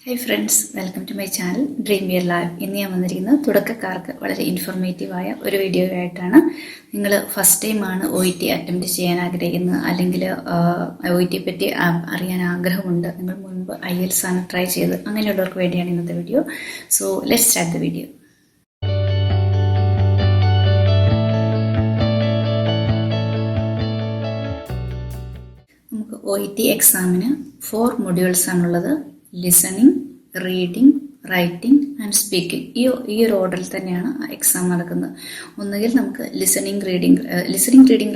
Hi friends, welcome to my channel Dream Your Life. ഇന്ന് ഞാൻ വന്നിരിക്കുന്നത് തുടക്കക്കാർക്ക് വളരെ ഇൻഫോർമേറ്റീവായ ഒരു വീഡിയോ ആയിട്ടാണ്. നിങ്ങൾ ഫസ്റ്റ് ടൈം ആണ് OET അറ്റംപ്റ്റ് ചെയ്യാൻ ആഗ്രഹിക്കുന്നത്, അല്ലെങ്കിൽ OET പറ്റി അറിയാൻ ആഗ്രഹമുണ്ട്, നിങ്ങൾ മുൻപ് IELTS ആണ് ട്രൈ ചെയ്ത്, അങ്ങനെയുള്ളവർക്ക് വേണ്ടിയാണ് ഇന്നത്തെ video. So let's start the video. നമുക്ക് OET എക്സാമിന് 4 മൊഡ്യൂൾസ് ആണുള്ളത്. Listening, reading, writing and speaking. ഈ ഒരു ഓർഡറിൽ തന്നെയാണ് എക്സാം നടക്കുന്നത്. ഒന്നുകിൽ നമുക്ക് ലിസണിങ്, റീഡിങ്,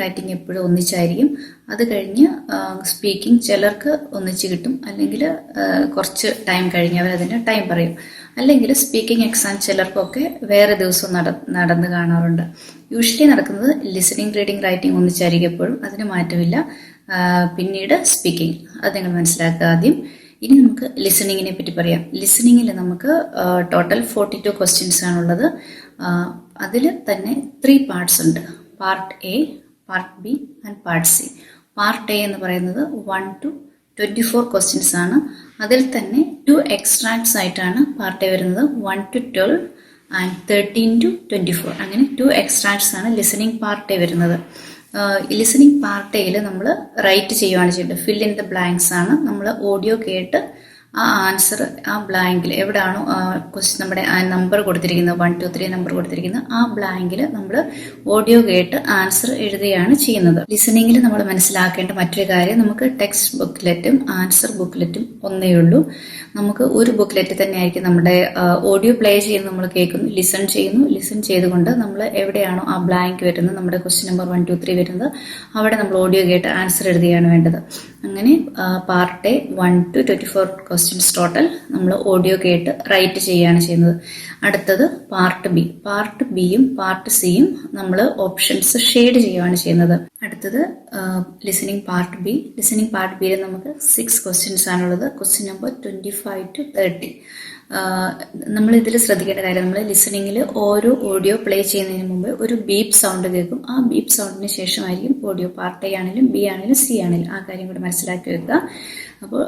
റൈറ്റിംഗ് എപ്പോഴും ഒന്നിച്ചായിരിക്കും. അത് കഴിഞ്ഞ് സ്പീക്കിംഗ് ചിലർക്ക് ഒന്നിച്ച് കിട്ടും, അല്ലെങ്കിൽ കുറച്ച് ടൈം കഴിഞ്ഞ് അവരതിന് ടൈം പറയും. അല്ലെങ്കിൽ സ്പീക്കിംഗ് എക്സാം ചിലർക്കൊക്കെ വേറെ ദിവസം നടന്ന് കാണാറുണ്ട്. യൂഷ്വലി നടക്കുന്നത് ലിസണിങ്, റീഡിംഗ്, റൈറ്റിംഗ് ഒന്നിച്ചായിരിക്കും എപ്പോഴും, അതിന് മാറ്റമില്ല. പിന്നീട് സ്പീക്കിംഗ്, അത് നിങ്ങൾ മനസ്സിലാക്കുക ആദ്യം. ഇനി നമുക്ക് ലിസണിങ്ങിനെ പറ്റി പറയാം. ലിസണിങ്ങിൽ നമുക്ക് ടോട്ടൽ 42 ക്വസ്റ്റ്യൻസ് ആണുള്ളത്. അതിൽ തന്നെ 3 പാർട്സ് ഉണ്ട്. Part A, part B and part C. Part A എന്ന് പറയുന്നത് 1 to 24 ക്വസ്റ്റ്യൻസ് ആണ്. അതിൽ തന്നെ 2 എക്സ്ട്രാക്ട്സ് ആയിട്ടാണ് പാർട്ട് എ വരുന്നത്. 1 to 12 ആൻഡ് 13 to 24. അങ്ങനെ 2 എക്സ്ട്രാക്ട്സ് ആണ് ലിസണിങ് പാർട്ട് എ വരുന്നത്. ലിസണിങ് പാർട്ട് എയിൽ നമ്മൾ റൈറ്റ് ചെയ്യുകയാണ് ചെയ്യേണ്ടത്. ഫിൽ ഇൻ ദ ബ്ലാങ്ക്സ് ആണ്. നമ്മൾ ഓഡിയോ കേട്ട് ആ ആൻസർ ആ ബ്ലാങ്കിൽ എവിടെയാണോ നമ്മുടെ ആ നമ്പർ കൊടുത്തിരിക്കുന്നത്, 1 2 3 നമ്പർ കൊടുത്തിരിക്കുന്നത്, ആ ബ്ലാങ്കിൽ നമ്മൾ ഓഡിയോ കേട്ട് ആൻസർ എഴുതുകയാണ് ചെയ്യുന്നത്. ലിസണിങ്ങിൽ നമ്മൾ മനസ്സിലാക്കേണ്ട മറ്റൊരു കാര്യം, നമുക്ക് ടെക്സ്റ്റ് ബുക്ക്ലെറ്റും ആൻസർ ബുക്ക്ലെറ്റും ഒന്നേ ഉള്ളൂ. നമുക്ക് ഒരു ബുക്ക്ലെറ്റ് തന്നെ ആയിരിക്കും നമ്മുടെ ഓഡിയോ പ്ലേ ചെയ്യുന്നത്. നമ്മൾ കേൾക്കുന്നു, ലിസൺ ചെയ്തുകൊണ്ട് നമ്മൾ എവിടെയാണോ ആ ബ്ലാങ്ക് വരുന്നത്, നമ്മുടെ ക്വസ്റ്റ്യൻ നമ്പർ 1 2 3 വരുന്നത്, അവിടെ നമ്മൾ ഓഡിയോ കേട്ട് ആൻസർ എഴുതുകയാണ് വേണ്ടത്. അങ്ങനെ part A 1 to 24 questions total നമ്മൾ ഓഡിയോ കേട്ട് റൈറ്റ് ചെയ്യുകയാണ് ചെയ്യുന്നത്. അടുത്തത് പാർട്ട് ബി. പാർട്ട് ബിയും പാർട്ട് സിയും നമ്മൾ ഓപ്ഷൻസ് ഷെയ്ഡ് ചെയ്യുകയാണ് ചെയ്യുന്നത്. അടുത്തത് listening part B. Listening part ബിയിൽ നമുക്ക് 6 ക്വസ്റ്റ്യൻസ് ആണുള്ളത്. Question number 25 to 30. നമ്മൾ ഇതിൽ ശ്രദ്ധിക്കേണ്ട കാര്യം, നമ്മൾ ലിസണിങ്ങിൽ ഓരോ ഓഡിയോ പ്ലേ ചെയ്യുന്നതിന് മുമ്പ് ഒരു ബീപ്പ് സൗണ്ട് കേൾക്കും. ആ ബീപ്പ് സൗണ്ടിന് ശേഷമായിരിക്കും ഓഡിയോ. പാർട്ട് എ ആണെങ്കിലും ബി ആണെങ്കിലും സി ആണെങ്കിലും ആ കാര്യം കൂടെ മനസ്സിലാക്കി വെക്കുക. അപ്പോൾ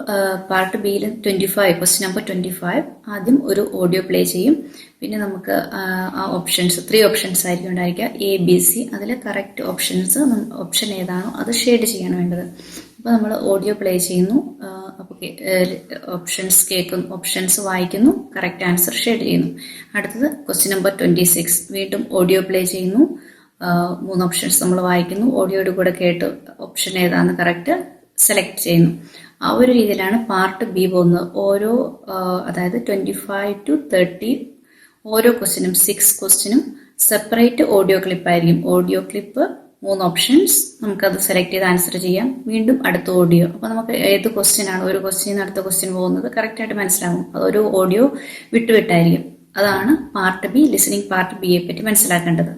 പാർട്ട് ബിയിൽ 25, ക്വസ്റ്റ്യൻ നമ്പർ 25 ആദ്യം ഒരു ഓഡിയോ പ്ലേ ചെയ്യും. പിന്നെ നമുക്ക് ആ ഓപ്ഷൻസ് 3 ഓപ്ഷൻസ് ആയിരിക്കും ഉണ്ടായിരിക്കുക, A B C. അതിൽ കറക്റ്റ് ഓപ്ഷൻ ഏതാണോ അത് ഷെയ്ഡ് ചെയ്യാണ് വേണ്ടത്. അപ്പോൾ നമ്മൾ ഓഡിയോ പ്ലേ ചെയ്യുന്നു, അപ്പോൾ ഓപ്ഷൻസ് കേൾക്കുന്നു, ഓപ്ഷൻസ് വായിക്കുന്നു, കറക്റ്റ് ആൻസർ ഷെയ്ഡ് ചെയ്യുന്നു. അടുത്തത് ക്വസ്റ്റ്യൻ നമ്പർ 26. വീണ്ടും ഓഡിയോ പ്ലേ ചെയ്യുന്നു, 3 ഓപ്ഷൻസ് നമ്മൾ വായിക്കുന്നു, ഓഡിയോയുടെ കൂടെ കേട്ട് ഓപ്ഷൻ ഏതാണെന്ന് കറക്റ്റ് സെലക്ട് ചെയ്യുന്നു. ആ ഒരു രീതിയിലാണ് പാർട്ട് ബി പോകുന്നത്. അതായത് 25 to 30 ഓരോ ക്വസ്റ്റ്യനും 6 ക്വസ്റ്റ്യനും സെപ്പറേറ്റ് ഓഡിയോ ക്ലിപ്പായിരിക്കും. ഓഡിയോ ക്ലിപ്പ്, 3 ഓപ്ഷൻസ്, നമുക്കത് സെലക്ട് ചെയ്ത് ആൻസർ ചെയ്യാം. വീണ്ടും അടുത്ത ഓഡിയോ. അപ്പോൾ നമുക്ക് ഏത് ക്വസ്റ്റ്യൻ ആണ്, ഒരു ക്വസ്റ്റ്യൻ അടുത്ത ക്വസ്റ്റ്യൻ പോകുന്നത് കറക്റ്റായിട്ട് മനസ്സിലാകും. അതൊരു ഓഡിയോ വിട്ടുവിട്ടായിരിക്കും. അതാണ് പാർട്ട് ബി. ലിസണിങ് പാർട്ട് ബിയെ പറ്റി മനസ്സിലാക്കേണ്ടത്.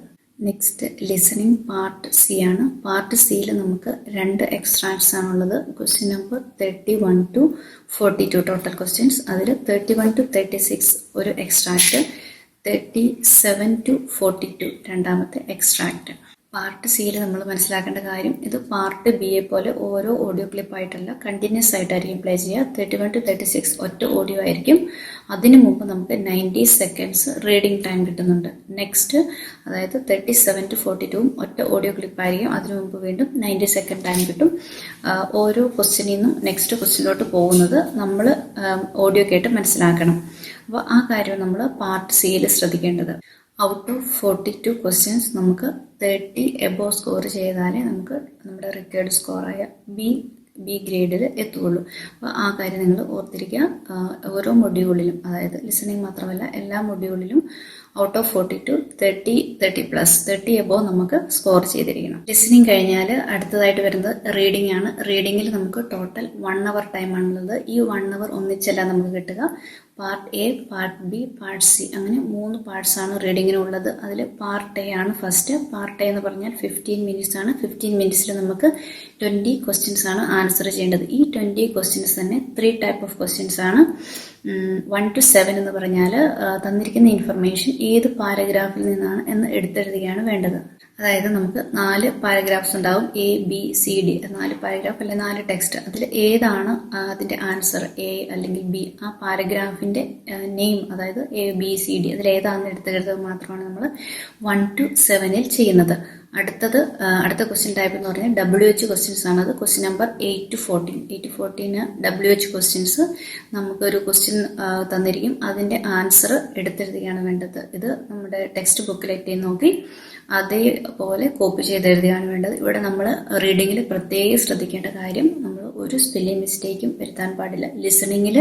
നെക്സ്റ്റ് ലിസണിങ് പാർട്ട് സി ആണ്. പാർട്ട് സിയിൽ നമുക്ക് 2 എക്സ്ട്രാക്ട്സ് ആണുള്ളത്. Question number 31 to 42 total questions. അതിൽ 31 to 36 ഒരു എക്സ്ട്രാക്ട്, 37 to 42 രണ്ടാമത്തെ എക്സ്ട്രാക്ട്. പാർട്ട് സിയിൽ നമ്മൾ മനസ്സിലാക്കേണ്ട കാര്യം, ഇത് പാർട്ട് ബിയെ പോലെ ഓരോ ഓഡിയോ ക്ലിപ്പായിട്ടല്ല, കണ്ടിന്യൂസ് ആയിട്ടായിരിക്കും പ്ലേ ചെയ്യുക. 31 to 36 ഒറ്റ ഓഡിയോ ആയിരിക്കും. അതിനു മുമ്പ് നമുക്ക് 90 സെക്കൻഡ്സ് റീഡിംഗ് ടൈം കിട്ടുന്നുണ്ട്. നെക്സ്റ്റ് അതായത് 37 to 42 ഒറ്റ ഓഡിയോ ക്ലിപ്പായിരിക്കും. അതിനു മുമ്പ് വീണ്ടും 90 സെക്കൻഡ് ടൈം കിട്ടും. ഓരോ ക്വസ്റ്റ്യനിൽ നിന്നും നെക്സ്റ്റ് ക്വസ്റ്റ്യനിലോട്ട് പോകുന്നത് നമ്മൾ ഓഡിയോ കേട്ട് മനസ്സിലാക്കണം. അപ്പോൾ ആ കാര്യം നമ്മൾ പാർട്ട് സിയിൽ ശ്രദ്ധിക്കേണ്ടത്. ഔട്ട് ഓഫ് 42 ക്വസ്റ്റ്യൻസ് നമുക്ക് 30 എബോവ് സ്കോർ ചെയ്താലേ നമുക്ക് നമ്മുടെ റിക്വയർഡ് സ്കോറായ ബി ഗ്രേഡിൽ എത്തുകയുള്ളൂ. അപ്പോൾ ആ കാര്യം നിങ്ങൾ ഓർത്തിരിക്കുക. ഓരോ മൊഡ്യൂളിലും, അതായത് ലിസണിങ് മാത്രമല്ല എല്ലാ മൊഡ്യൂളിലും ഔട്ട് ഓഫ് 42 30 എബോവ് നമുക്ക് സ്കോർ ചെയ്തിരിക്കണം. ലിസണിങ് കഴിഞ്ഞാൽ അടുത്തതായിട്ട് വരുന്നത് റീഡിംഗ് ആണ്. റീഡിങ്ങിൽ നമുക്ക് ടോട്ടൽ 1 hour ടൈം ആണുള്ളത്. ഈ 1 hour ഒന്നിച്ചല്ല നമുക്ക് കിട്ടുക. Part A, part B, part C, അങ്ങനെ 3 പാർട്സ് ആണ് റീഡിങ്ങിനുള്ളത്. അതിൽ പാർട്ട് എ ആണ് ഫസ്റ്റ്. പാർട്ട് എ എന്ന് പറഞ്ഞാൽ 15 മിനിറ്റ്സ് ആണ്. 15 മിനിറ്റ്സിൽ നമുക്ക് 20 ക്വസ്റ്റ്യൻസ് ആണ് ആൻസർ ചെയ്യേണ്ടത്. ഈ 20 ക്വസ്റ്റ്യൻസ് തന്നെ 3 ടൈപ്പ് ഓഫ് ക്വസ്റ്റ്യൻസ് ആണ്. 1 to 7 എന്ന് പറഞ്ഞാൽ തന്നിരിക്കുന്ന ഇൻഫർമേഷൻ ഏത് പാരഗ്രാഫിൽ നിന്നാണ് എന്ന് എടുത്തെഴുതുകയാണ് വേണ്ടത്. അതായത് നമുക്ക് 4 പാരഗ്രാഫ്സ് ഉണ്ടാവും, ABCD, 4 പാരഗ്രാഫ് അല്ലെങ്കിൽ 4 ടെക്സ്റ്റ്. അതിൽ ഏതാണ് അതിൻ്റെ ആൻസർ, A അല്ലെങ്കിൽ B, ആ പാരഗ്രാഫിൻ്റെ നെയിം, അതായത് ABCD, അതിൽ ഏതാണെന്ന് എടുത്തെഴുതുക മാത്രമാണ് നമ്മൾ 1 to 7 ചെയ്യുന്നത്. അടുത്ത ക്വസ്റ്റ്യൻ ടൈപ്പ് എന്ന് പറഞ്ഞാൽ WH ക്വസ്റ്റ്യൻസ് ആണ്. അത് question number 8 to 14 WH questions. നമുക്കൊരു ക്വസ്റ്റ്യൻ തന്നിരിക്കും, അതിൻ്റെ ആൻസർ എടുത്തെഴുതുകയാണ് വേണ്ടത്. ഇത് നമ്മുടെ ടെക്സ്റ്റ് ബുക്കിലേക്ക് നോക്കി അതേപോലെ കോപ്പി ചെയ്തെഴുതുകയാണ് വേണ്ടത്. ഇവിടെ നമ്മൾ റീഡിങ്ങിൽ പ്രത്യേകം ശ്രദ്ധിക്കേണ്ട കാര്യം, നമ്മൾ ഒരു സ്പെല്ലിംഗ് മിസ്റ്റേക്കും വരുത്താൻ പാടില്ല. ലിസണിങ്ങിൽ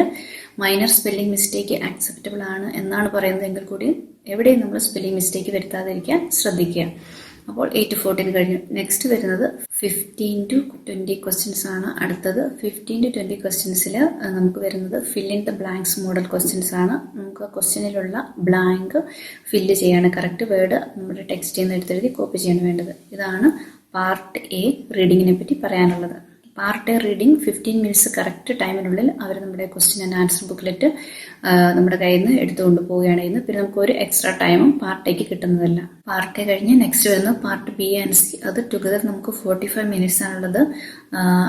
മൈനർ സ്പെല്ലിംഗ് മിസ്റ്റേക്ക് ആക്സെപ്റ്റബിൾ ആണ് എന്നാണ് പറയുന്നതെങ്കിൽ കൂടി എവിടെയും നമ്മൾ സ്പെല്ലിംഗ് മിസ്റ്റേക്ക് വരുത്താതിരിക്കാൻ ശ്രദ്ധിക്കുക. അപ്പോൾ 8 to 14 കഴിഞ്ഞു. നെക്സ്റ്റ് വരുന്നത് 15 to 20 ക്വസ്റ്റ്യൻസ് ആണ്. അടുത്തത് 15 to 20 ക്വസ്റ്റ്യൻസിൽ നമുക്ക് വരുന്നത് fill in the blanks model questions ആണ്. നമുക്ക് ക്വസ്റ്റ്യനിലുള്ള ബ്ലാങ്ക് ഫില്ല് ചെയ്യാണ്. കറക്റ്റ് വേർഡ് നമ്മുടെ ടെക്സ്റ്റിൽ നിന്ന് എടുത്തെഴുതി കോപ്പി ചെയ്യാണ് വേണ്ടത്. ഇതാണ് പാർട്ട് A റീഡിങ്ങിനെ പറ്റി പറയാനുള്ളത്. Part A reading 15 minutes correct ടൈമിനുള്ളിൽ അവർ നമ്മുടെ ക്വസ്റ്റ്യൻ ആൻഡ് ആൻസർ ബുക്ക്ലെറ്റ് നമ്മുടെ കയ്യിൽ നിന്ന് എടുത്തുകൊണ്ട് പോവുകയാണ് ചെയ്യുന്നത്. പിന്നെ നമുക്ക് ഒരു എക്സ്ട്രാ ടൈമും പാർട്ട് എക്ക് കിട്ടുന്നതല്ല. പാർട്ട് എ കഴിഞ്ഞ് നെക്സ്റ്റ് വരുന്നത് പാർട്ട് B ആൻഡ് C. അത് ടുഗദർ നമുക്ക് 45 മിനിറ്റ്സ് ആണുള്ളത്.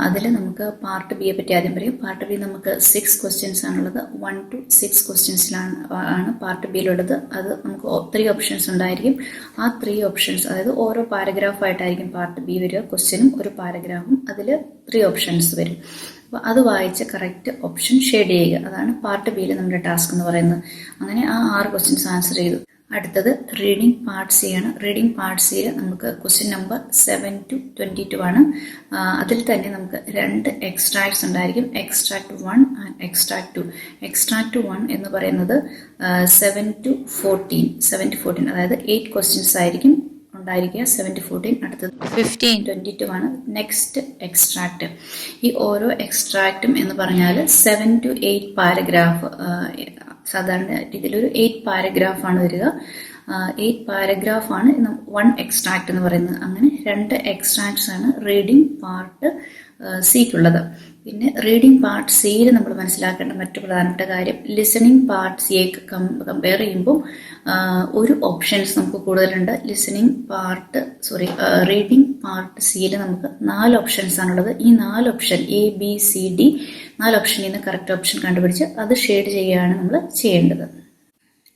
അതിൽ നമുക്ക് പാർട്ട് ബിയെ പറ്റി ആദ്യം പറയും. പാർട്ട് ബി നമുക്ക് 6 ക്വസ്റ്റ്യൻസ് ആണുള്ളത്. 1 to 6 ക്വസ്റ്റ്യൻസിലാണ് പാർട്ട് ബിയിലുള്ളത്. അത് നമുക്ക് 3 ഓപ്ഷൻസ് ഉണ്ടായിരിക്കും. ആ 3 ഓപ്ഷൻസ്, അതായത് ഓരോ പാരഗ്രാഫായിട്ടായിരിക്കും പാർട്ട് ബി വരിക. ക്വസ്റ്റ്യനും ഒരു പാരഗ്രാഫും, അതിൽ 3 ഓപ്ഷൻസ് വരും. അപ്പോൾ അത് വായിച്ച് കറക്റ്റ് ഓപ്ഷൻ ഷെയ്ഡ് ചെയ്യുക. അതാണ് പാർട്ട് ബിയിൽ നമ്മുടെ ടാസ്ക് എന്ന് പറയുന്നത്. അങ്ങനെ ആ 6 ക്വസ്റ്റ്യൻസ് ആൻസർ ചെയ്തു. അടുത്തത് റീഡിംഗ് പാർട്ട് സി ആണ്. റീഡിംഗ് പാർട്ട് സിയിൽ നമുക്ക് ക്വസ്റ്റ്യൻ നമ്പർ 7 to 22 ആണ്. അതിൽ തന്നെ നമുക്ക് 2 എക്സ്ട്രാക്ട്സ് ഉണ്ടായിരിക്കും, എക്സ്ട്രാക്ട് 1 ആൻഡ് എക്സ്ട്രാക്ട് 2. എക്സ്ട്രാക്ട് 1 എന്ന് പറയുന്നത് 7 to 14, അതായത് 8 ക്വസ്റ്റ്യൻസ് ആയിരിക്കും ഉണ്ടായിരിക്കുക. 7 to 14. അടുത്തത് 15 to 22 ആണ് നെക്സ്റ്റ് എക്സ്ട്രാക്ട്. ഈ ഓരോ എക്സ്ട്രാക്റ്റും എന്ന് പറഞ്ഞാൽ 7 to 8 പാരഗ്രാഫ്. സാധാരണ ഇതിലൊരു 8 പാരഗ്രാഫാണ് വരിക. 8 പാരഗ്രാഫാണ് 1 എക്സ്ട്രാക്ട് എന്ന് പറയുന്നത്. അങ്ങനെ 2 എക്സ്ട്രാക്ട്സ് ആണ് റീഡിംഗ് പാർട്ട് സിക്കുള്ളത്. പിന്നെ റീഡിംഗ് പാർട്ട് സിയിൽ നമ്മൾ മനസ്സിലാക്കേണ്ട മറ്റു പ്രധാനപ്പെട്ട കാര്യം, ലിസണിങ് പാർട്ട് സിയെ കമ്പയർ ചെയ്യുമ്പോൾ ഒരു ഓപ്ഷൻസ് നമുക്ക് കൂടുതലുണ്ട്. റീഡിംഗ് പാർട്ട് സിയിൽ നമുക്ക് 4 ഓപ്ഷൻസ് ആണുള്ളത്. ഈ 4 ഓപ്ഷൻ ABCD 4 ഓപ്ഷനിൽ നിന്ന് കറക്റ്റ് ഓപ്ഷൻ കണ്ടുപിടിച്ച് അത് ഷെയ്ഡ് ചെയ്യുകയാണ് നമ്മൾ ചെയ്യേണ്ടത്.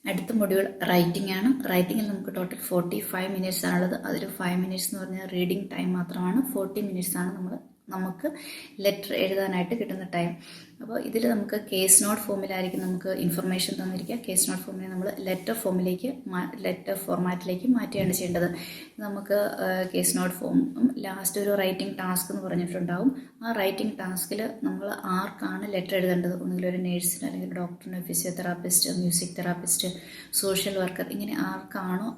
അടുത്ത മൊഡ്യൂൾ റൈറ്റിംഗ് ആണ്. റൈറ്റിംഗിൽ നമുക്ക് ടോട്ടൽ 45 മിനിറ്റ്സ് ആണുള്ളത്. അതിൽ 5 മിനിറ്റ്സ് എന്ന് പറഞ്ഞാൽ റീഡിംഗ് ടൈം മാത്രമാണ്. 40 മിനിറ്റ്സ് ആണ് നമുക്ക് ലെറ്റർ എഴുതാനായിട്ട് കിട്ടുന്ന ടൈം. അപ്പോൾ ഇതിൽ നമുക്ക് കേസ് നോട്ട് ഫോമിലായിരിക്കും നമുക്ക് ഇൻഫർമേഷൻ തന്നിരിക്കുക. കേസ് നോട്ട് ഫോമിനെ നമ്മൾ ലെറ്റർ ഫോർമാറ്റിലേക്ക് മാറ്റുകയാണ് ചെയ്യേണ്ടത്. നമുക്ക് കേസ് നോട്ട് ഫോമും ലാസ്റ്റ് ഒരു റൈറ്റിംഗ് ടാസ്ക് എന്ന് പറഞ്ഞിട്ടുണ്ടാവും. ആ റൈറ്റിംഗ് ടാസ്കിൽ നമ്മൾ ആർക്കാണ് ലെറ്റർ എഴുതേണ്ടത്, ഒന്നുകിൽ ഒരു നേഴ്സിന്, അല്ലെങ്കിൽ ഡോക്ടറിന്, physiotherapist, music therapist, social worker, ഇങ്ങനെ ആർക്കാണോ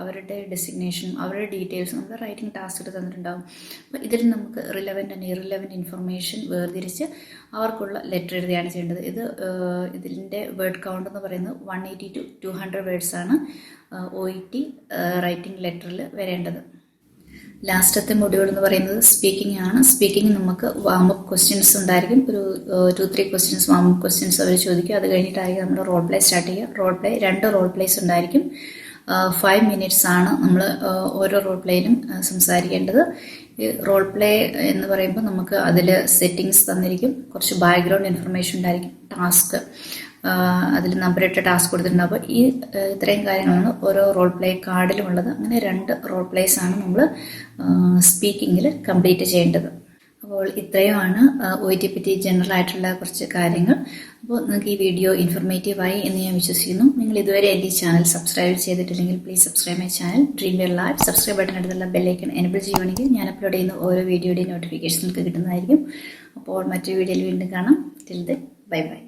അവരുടെ ഡെസിഗ്നേഷനും അവരുടെ ഡീറ്റെയിൽസും നമ്മൾ റൈറ്റിംഗ് ടാസ്കിൽ തന്നിട്ടുണ്ടാവും. അപ്പോൾ ഇതിൽ നമുക്ക് റിലവൻ്റ് ആൻഡ് ഇറിലവൻ്റ് ഇൻഫർമേഷൻ വേർതിരിച്ച് അവർക്കുള്ള ലെറ്റർ എഴുതുകയാണ് ചെയ്യേണ്ടത്. ഇതിൻ്റെ വേർഡ് കൗണ്ട് എന്ന് പറയുന്നത് 180 to 200 വേർഡ്സ് ആണ് OET റൈറ്റിംഗ് ലെറ്ററിൽ വരേണ്ടത്. ലാസ്റ്റത്തെ മൊഡ്യൂൾ എന്ന് പറയുന്നത് സ്പീക്കിംഗ് ആണ്. സ്പീക്കിംഗ് നമുക്ക് വാമപ്പ് ക്വസ്റ്റ്യൻസ് ഉണ്ടായിരിക്കും. ഒരു 2-3 ക്വസ്റ്റ്യൻസ് വാമപ്പ് ക്വസ്റ്റ്യൻസ് അവർ ചോദിക്കും. അത് കഴിഞ്ഞിട്ടായിരിക്കും നമ്മൾ റോൾ പ്ലേ സ്റ്റാർട്ട് ചെയ്യുക. 2 റോൾ പ്ലേസ് ഉണ്ടായിരിക്കും. 5 മിനിറ്റ്സ് ആണ് നമ്മൾ ഓരോ റോൾ പ്ലേയിലും സംസാരിക്കേണ്ടത്. റോൾ പ്ലേ എന്ന് പറയുമ്പോൾ നമുക്ക് അതിൽ സെറ്റിങ്സ് തന്നിരിക്കും, കുറച്ച് ബാക്ക്ഗ്രൗണ്ട് ഇൻഫർമേഷൻ ഉണ്ടായിരിക്കും, ടാസ്ക്, അതിൽ നമ്പറിട്ട ടാസ്ക് കൊടുത്തിട്ടുണ്ട്. അപ്പോൾ ഇത്രയും കാര്യങ്ങളാണ് ഓരോ റോൾ പ്ലേ കാർഡിലും ഉള്ളത്. അങ്ങനെ 2 റോൾ പ്ലേസ് ആണ് നമ്മൾ സ്പീക്കിങ്ങിൽ കംപ്ലീറ്റ് ചെയ്യേണ്ടത്. അപ്പോൾ ഇത്രയുമാണ് OET പറ്റി ജനറൽ ആയിട്ടുള്ള കുറച്ച് കാര്യങ്ങൾ. അപ്പോൾ നിങ്ങൾക്ക് ഈ വീഡിയോ ഇൻഫർമേറ്റീവായി എന്ന് ഞാൻ വിശ്വസിക്കുന്നു. നിങ്ങൾ ഇതുവരെ എൻ്റെ ഈ ചാനൽ സബ്സ്ക്രൈബ് ചെയ്തിട്ടില്ലെങ്കിൽ please subscribe my channel. Dream your life subscribe button അടുത്തുള്ള ബെല്ലൈക്കൺ എനേബിൾ ചെയ്യുവാണെങ്കിൽ ഞാൻ അപ്ലോഡ് ചെയ്യുന്ന ഓരോ വീഡിയോയുടെയും നോട്ടിഫിക്കേഷൻ നിങ്ങൾക്ക് കിട്ടുന്നതായിരിക്കും. അപ്പോൾ മറ്റൊരു വീഡിയോയിൽ വീണ്ടും കാണാം. Till then bye bye.